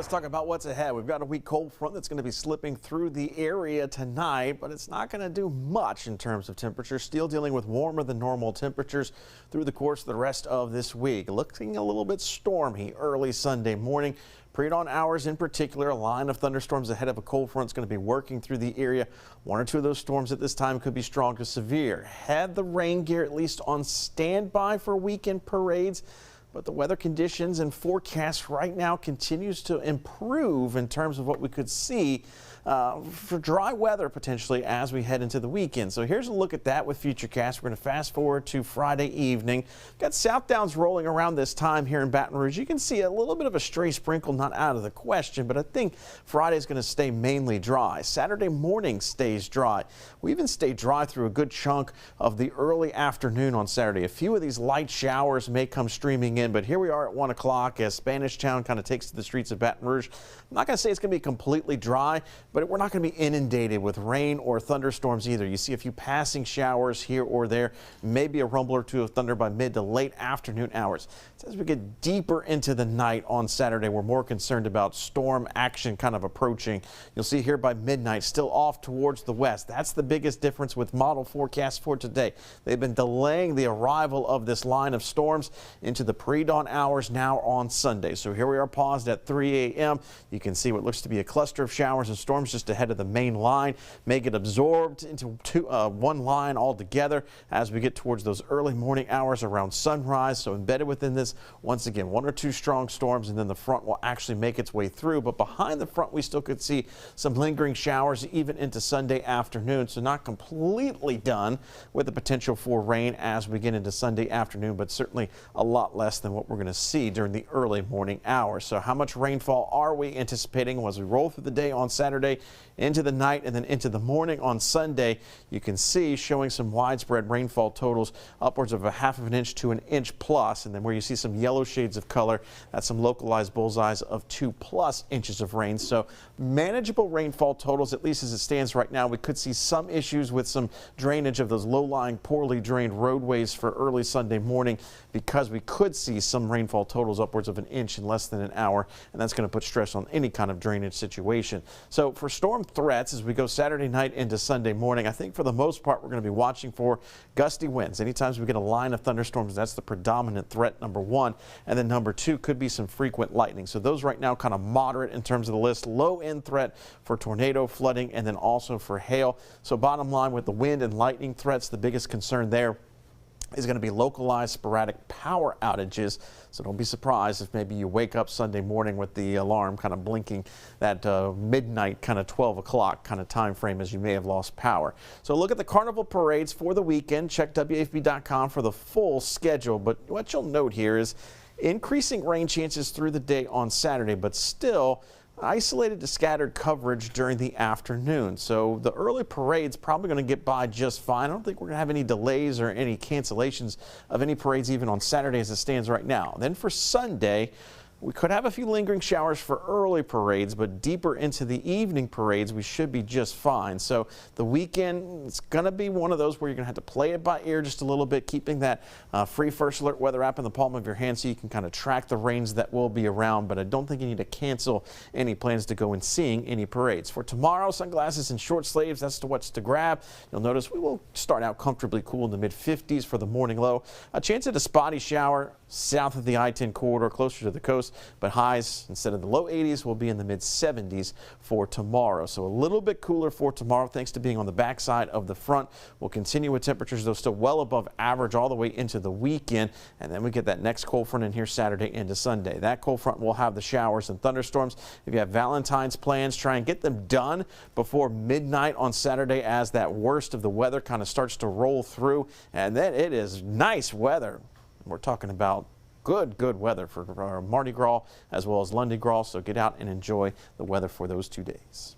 let's talk about what's ahead. We've got a weak cold front that's going to be slipping through the area tonight, but it's not going to do much in terms of temperature. Still dealing with warmer than normal temperatures through the course of the rest of this week. Looking a little bit stormy early Sunday morning. Pre-dawn hours in particular, a line of thunderstorms ahead of a cold front is going to be working through the area. One or two of those storms at this time could be strong to severe. Had the rain gear at least on standby for weekend parades. But the weather conditions and forecast right now continues to improve in terms of what we could see for dry weather potentially as we head into the weekend. So here's a look at that with Futurecast. We're going to fast forward to Friday evening. Got south downs rolling around this time here in Baton Rouge. You can see a little bit of a stray sprinkle not out of the question, but I think Friday is going to stay mainly dry. Saturday morning stays dry. We even stay dry through a good chunk of the early afternoon on Saturday. A few of these light showers may come streaming in, but here we are at 1 o'clock as Spanish Town kind of takes to the streets of Baton Rouge. I'm not going to say it's going to be completely dry, but we're not going to be inundated with rain or thunderstorms either. You see a few passing showers here or there, maybe a rumble or two of thunder by mid to late afternoon hours. So as we get deeper into the night on Saturday, we're more concerned about storm action kind of approaching. You'll see here by midnight, still off towards the west. That's the biggest difference with model forecasts for today. They've been delaying the arrival of this line of storms into the pre-dawn hours now on Sunday. So here we are paused at 3 a.m. You can see what looks to be a cluster of showers and storms just ahead of the main line. May get absorbed into one line altogether as we get towards those early morning hours around sunrise. So embedded within this, once again, one or two strong storms, and then the front will actually make its way through. But behind the front, we still could see some lingering showers even into Sunday afternoon. So not completely done with the potential for rain as we get into Sunday afternoon, but certainly a lot less than what we're going to see during the early morning hours. So how much rainfall are we anticipating as we roll through the day on Saturday into the night and then into the morning on Sunday? You can see showing some widespread rainfall totals upwards of a half of an inch to an inch plus, and then where you see some yellow shades of color, that's some localized bullseyes of 2+ inches of rain. So manageable rainfall totals, at least as it stands right now. We could see some issues with some drainage of those low-lying, poorly drained roadways for early Sunday morning, because we could see some rainfall totals upwards of an inch in less than an hour, and that's going to put stress on any kind of drainage situation. So for storm threats as we go Saturday night into Sunday morning, I think for the most part we're going to be watching for gusty winds. Anytime we get a line of thunderstorms, that's the predominant threat, number one. And then number two could be some frequent lightning. So those right now kind of moderate in terms of the list. Low end threat for tornado, flooding, and then also for hail. So bottom line, with the wind and lightning threats, the biggest concern there is going to be localized sporadic power outages. So don't be surprised if maybe you wake up Sunday morning with the alarm kind of blinking that midnight kind of 12 o'clock kind of time frame as you may have lost power. So look at the carnival parades for the weekend. Check WAFB.com for the full schedule. But what you'll note here is increasing rain chances through the day on Saturday, but still isolated to scattered coverage during the afternoon. So the early parade's probably going to get by just fine. I don't think we're going to have any delays or any cancellations of any parades even on Saturday as it stands right now. Then for Sunday, we could have a few lingering showers for early parades, but deeper into the evening parades, we should be just fine. So the weekend, it's going to be one of those where you're going to have to play it by ear just a little bit, keeping that free First Alert weather app in the palm of your hand so you can kind of track the rains that will be around. But I don't think you need to cancel any plans to go and seeing any parades. For tomorrow, sunglasses and short sleeves, that's what's to grab. You'll notice we will start out comfortably cool in the mid-50s for the morning low. A chance at a spotty shower south of the I-10 corridor, closer to the coast, but highs instead of the low 80s will be in the mid-70s for tomorrow. So a little bit cooler for tomorrow thanks to being on the backside of the front. We'll continue with temperatures, though, still well above average all the way into the weekend, and then we get that next cold front in here Saturday into Sunday. That cold front will have the showers and thunderstorms. If you have Valentine's plans, try and get them done before midnight on Saturday as that worst of the weather kind of starts to roll through, and then it is nice weather. We're talking about good weather for Mardi Gras as well as Lundi Gras, so get out and enjoy the weather for those 2 days.